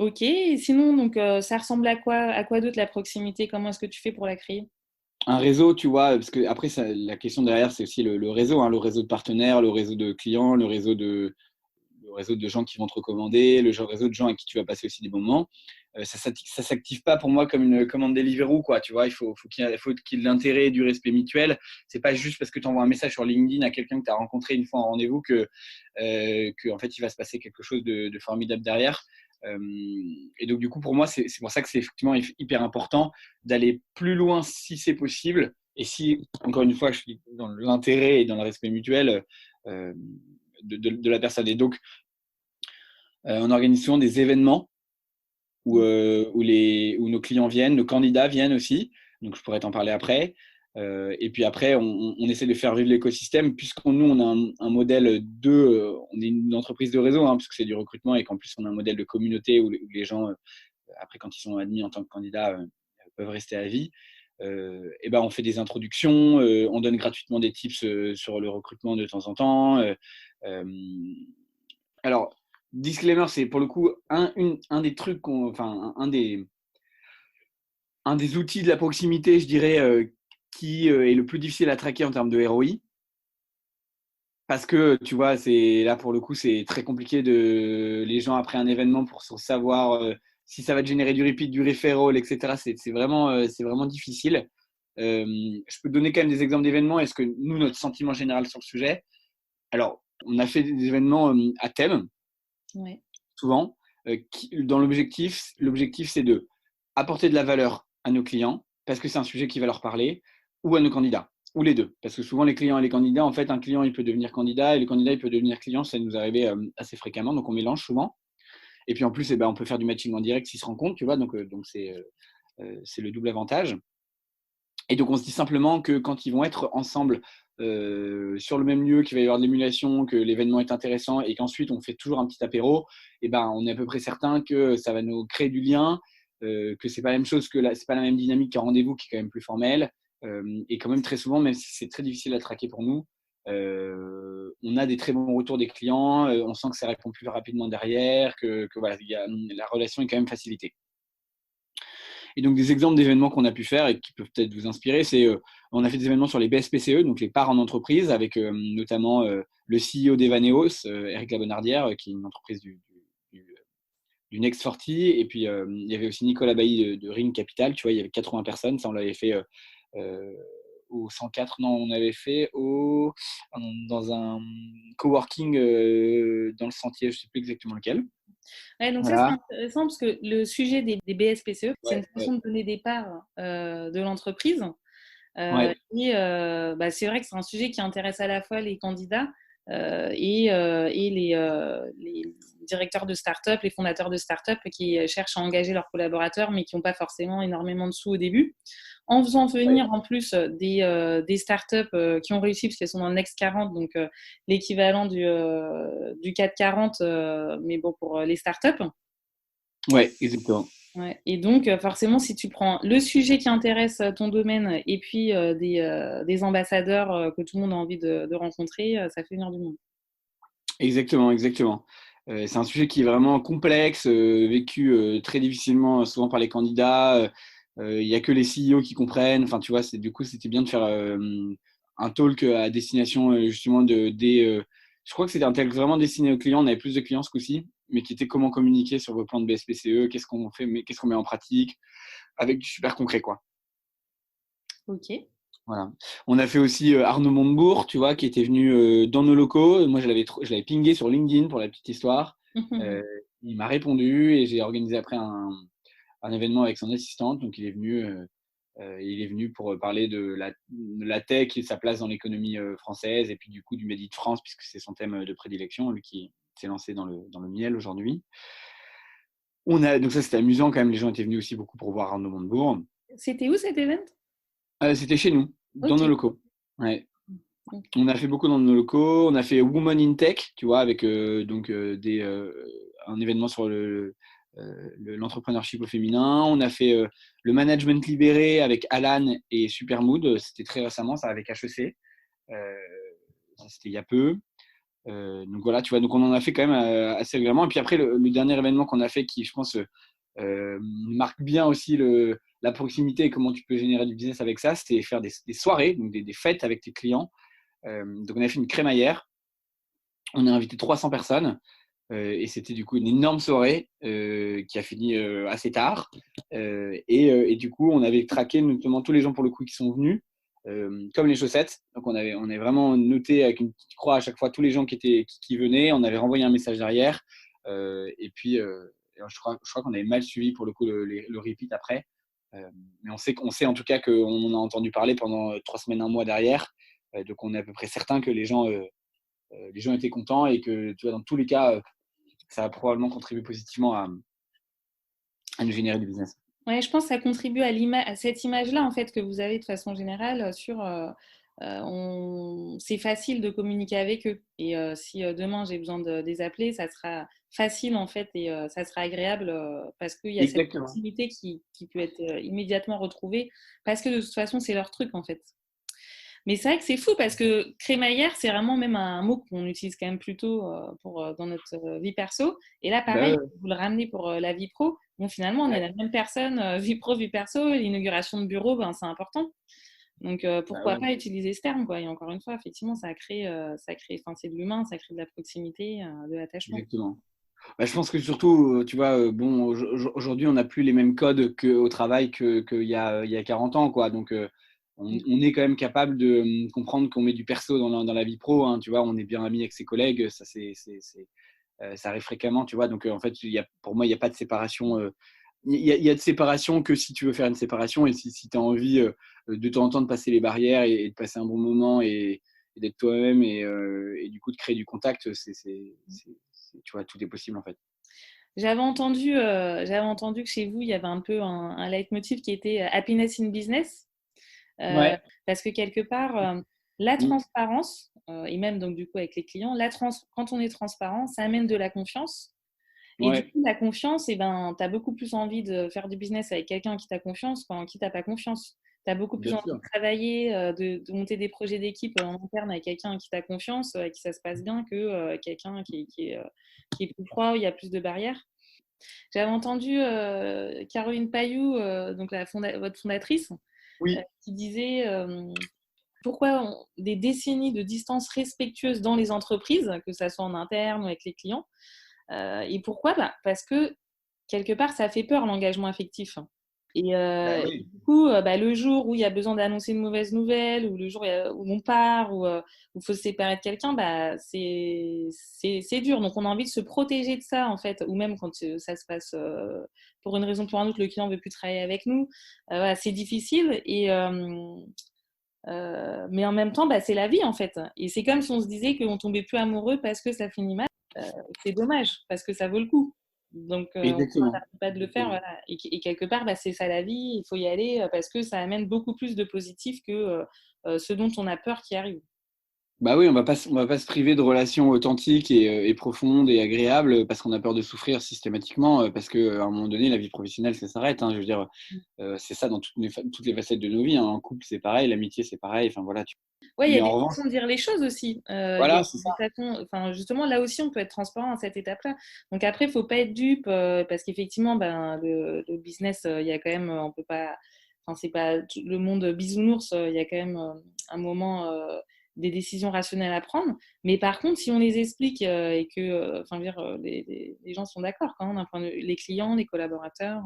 Ok, et sinon, donc, ça ressemble à quoi d'autre la proximité? Comment est-ce que tu fais pour la créer? Un réseau, tu vois, parce que après, la question derrière, c'est aussi le réseau, hein, le réseau de partenaires, le réseau de clients, le réseau de gens qui vont te recommander, réseau de gens à qui tu vas passer aussi des bons moments. Ça s'active pas pour moi comme une commande Deliveroo, quoi. Tu vois, faut qu'il y ait de l'intérêt et du respect mutuel. C'est pas juste parce que tu envoies un message sur LinkedIn à quelqu'un que tu as rencontré une fois en rendez-vous que en fait il va se passer quelque chose de formidable derrière. Euh, et donc du coup pour moi c'est pour ça que c'est effectivement hyper important d'aller plus loin si c'est possible. Et si encore une fois je suis dans l'intérêt et dans le respect mutuel euh, de la personne. Et donc on organise souvent des événements où nos clients viennent, nos candidats viennent aussi. Donc, je pourrais t'en parler après. Et puis après, on essaie de faire vivre l'écosystème, puisqu'on on a un modèle on est une entreprise de réseau, hein, puisque c'est du recrutement et qu'en plus, on a un modèle de communauté où les gens, après, quand ils sont admis en tant que candidats, peuvent rester à vie. Et ben, on fait des introductions, on donne gratuitement des tips sur le recrutement de temps en temps. Euh, alors, disclaimer, c'est pour le coup un des trucs, enfin, un des outils de la proximité, je dirais, qui est le plus difficile à traquer en termes de ROI. Parce que, tu vois, là pour le coup, c'est très compliqué les gens après un événement pour savoir si ça va te générer du repeat, du referral, etc. C'est vraiment difficile. Je peux te donner quand même des exemples d'événements. Est-ce que nous, notre sentiment général sur le sujet? Alors, on a fait des événements à thème, Ouais. souvent, dans l'objectif, c'est de apporter de la valeur à nos clients, parce que c'est un sujet qui va leur parler, ou à nos candidats, ou les deux. Parce que souvent, les clients et les candidats, en fait, un client, il peut devenir candidat, et le candidat, il peut devenir client. Ça nous arrive assez fréquemment, donc on mélange souvent. Et puis en plus, on peut faire du matching en direct s'ils se rencontrent, tu vois, donc c'est le double avantage. Et donc, on se dit simplement que quand ils vont être ensemble sur le même lieu, qu'il va y avoir de l'émulation, que l'événement est intéressant et qu'ensuite on fait toujours un petit apéro, on est à peu près certain que ça va nous créer du lien, que c'est pas la même chose c'est pas la même dynamique qu'un rendez-vous qui est quand même plus formel. Et quand même très souvent, même si c'est très difficile à traquer pour nous, on a des très bons retours des clients, on sent que ça répond plus rapidement derrière, que voilà, la relation est quand même facilitée. Et donc, des exemples d'événements qu'on a pu faire et qui peuvent peut-être vous inspirer, on a fait des événements sur les BSPCE, donc les parts en entreprise, avec notamment le CEO d'Evaneos, Eric Labonardière, qui est une entreprise du Next 40. Et puis, il y avait aussi Nicolas Bailly de Ring Capital, tu vois, il y avait 80 personnes. Ça, on l'avait fait euh, au 104. Non, on avait fait dans un coworking dans le Sentier, je ne sais plus exactement lequel. Ouais, donc ça, c'est Voilà. intéressant parce que le sujet des BSPCE, c'est une Ouais, ouais, façon de donner des parts de l'entreprise. ouais. C'est vrai que c'est un sujet qui intéresse à la fois les candidats et les directeurs de start-up, les fondateurs de start-up qui cherchent à engager leurs collaborateurs mais qui n'ont pas forcément énormément de sous au début. En faisant venir en plus des start-up qui ont réussi parce qu'elles sont dans le Next 40, donc l'équivalent du CAC 40, mais bon, pour les start-up. Ouais, exactement. Ouais. Et donc, forcément, si tu prends le sujet qui intéresse ton domaine et puis des ambassadeurs que tout le monde a envie de rencontrer, ça fait venir du monde. Exactement, exactement. C'est un sujet qui est vraiment complexe, vécu très difficilement souvent par les candidats. Il n'y a que les CEO qui comprennent. Enfin, tu vois, du coup, c'était bien de faire un talk à destination justement je crois que c'était un talk vraiment destiné aux clients. On avait plus de clients ce coup-ci, mais qui était comment communiquer sur vos plans de BSPCE, qu'est-ce qu'on fait, mais qu'est-ce qu'on met en pratique, avec du super concret, quoi. Ok. Voilà. On a fait aussi Arnaud Montebourg, tu vois, qui était venu dans nos locaux. Moi, je l'avais pingé sur LinkedIn pour la petite histoire. Euh, il m'a répondu et j'ai organisé après un événement avec son assistante. Donc, il est venu pour parler de la tech et sa place dans l'économie française et puis du coup du Made in France, puisque c'est son thème de prédilection, lui qui s'est lancé dans le miel aujourd'hui. Donc ça, c'était amusant quand même. Les gens étaient venus aussi beaucoup pour voir Arnaud Montebourg. C'était où cet event? C'était chez nous, dans Ok. nos locaux. Ouais. Ok. On a fait beaucoup dans nos locaux. On a fait Women in Tech, tu vois, avec un événement sur l'entrepreneurship au féminin. On a fait le management libéré avec Alan et Supermood. C'était très récemment, ça avec HEC. Ça, c'était il y a peu. Donc voilà, tu vois, donc on en a fait quand même assez régulièrement. Et puis après, le dernier événement qu'on a fait qui, je pense, marque bien aussi la proximité et comment tu peux générer du business avec ça, c'était faire des soirées, donc des fêtes avec tes clients. Donc on a fait une crémaillère, on a invité 300 personnes et c'était du coup une énorme soirée qui a fini assez tard. Et du coup, on avait traqué notamment tous les gens pour le coup qui sont venus, comme les chaussettes. Donc on avait vraiment noté avec une petite croix à chaque fois tous les gens qui venaient. On avait renvoyé un message derrière. Et puis, je crois qu'on avait mal suivi pour le coup le repeat après. Mais on sait en tout cas qu'on en a entendu parler pendant 3 semaines, un mois derrière. Donc on est à peu près certain que les gens étaient contents et que tu vois, dans tous les cas, ça va probablement contribuer positivement à nous générer du business. Ouais, je pense que ça contribue à cette image-là en fait que vous avez de façon générale sur c'est facile de communiquer avec eux et si demain j'ai besoin de les appeler, ça sera facile en fait et ça sera agréable parce qu'il y a cette Exactement. proximité qui peut être immédiatement retrouvée parce que de toute façon c'est leur truc en fait. Mais c'est vrai que c'est fou parce que crémaillère, c'est vraiment même un mot qu'on utilise quand même plutôt dans notre vie perso. Et là, Bah, pareil, ouais. vous le ramenez pour la vie pro. Bon, finalement, on est Ouais. la même personne, vie pro, vie perso. L'inauguration de bureau, ben, c'est important. Donc, Bah, pourquoi ouais. pas utiliser ce terme, quoi. Et encore une fois, effectivement, enfin, c'est de l'humain, ça crée de la proximité, de l'attachement. Exactement. Bah, je pense que surtout, tu vois, bon, aujourd'hui, on n'a plus les mêmes codes qu'au travail qu'il y a 40 ans, quoi. Donc, on est quand même capable de comprendre qu'on met du perso dans la vie pro, hein, tu vois. On est bien amis avec ses collègues, ça, ça arrive fréquemment, tu vois. Donc, en fait, pour moi, il n'y a pas de séparation. Il y a de séparation que si tu veux faire une séparation et si tu as envie de temps en temps de passer les barrières et de passer un bon moment et d'être toi-même et du coup de créer du contact, tu vois, tout est possible en fait. J'avais entendu que chez vous, il y avait un peu un leitmotiv qui était happiness in business. Euh, Ouais. Parce que quelque part, la Mm. transparence, et même donc du coup avec les clients, quand on est transparent, ça amène de la confiance. Et du Ouais, coup, la confiance, eh ben, tu as beaucoup plus envie de faire du business avec quelqu'un qui t'a confiance qu'en qui t'a pas confiance. Tu as beaucoup plus bien envie de sûr. travailler, de monter des projets d'équipe en interne avec quelqu'un qui t'a confiance, avec qui ça se passe bien, que quelqu'un qui est plus froid, où il y a plus de barrières. J'avais entendu Caroline Payou, donc votre fondatrice, Oui. qui disait pourquoi des décennies de distance respectueuse dans les entreprises, que ce soit en interne ou avec les clients. Et pourquoi parce que quelque part, ça fait peur l'engagement affectif. Bah Et oui. du coup, le jour où il y a besoin d'annoncer une mauvaise nouvelle, ou le jour où on part, où il faut se séparer de quelqu'un, c'est dur. Donc, on a envie de se protéger de ça, en fait. Ou même quand ça se passe pour une raison ou pour une autre, le client ne veut plus travailler avec nous. Voilà, c'est difficile. Mais en même temps, c'est la vie, en fait. Et c'est comme si on se disait qu'on tombait plus amoureux parce que ça finit mal. C'est dommage, parce que ça vaut le coup. Donc, on Exactement. n'arrête pas de le faire, Exactement. voilà. Et quelque part, c'est ça la vie, il faut y aller parce que ça amène beaucoup plus de positif que ce dont on a peur qui arrive. Bah oui, on va pas se priver de relations authentiques et profondes et agréables parce qu'on a peur de souffrir systématiquement, parce qu'à un moment donné, la vie professionnelle, ça s'arrête, hein. Je veux dire, c'est ça dans toutes les facettes de nos vies, hein. En couple, c'est pareil, l'amitié, c'est pareil. Enfin voilà. Ouais, il y Mais a en des revanche, façons de dire les choses aussi. Il y a voilà, c'est ça. des façons, enfin, justement, là aussi, on peut être transparent à cette étape-là. Donc après, il ne faut pas être dupe parce qu'effectivement, le business, il y a quand même, on peut pas, enfin, c'est pas le monde bisounours, il y a quand même un moment, des décisions rationnelles à prendre. Mais par contre, si on les explique et que, enfin, je veux dire, les gens sont d'accord quand même, d'un point de vue, les clients, les collaborateurs.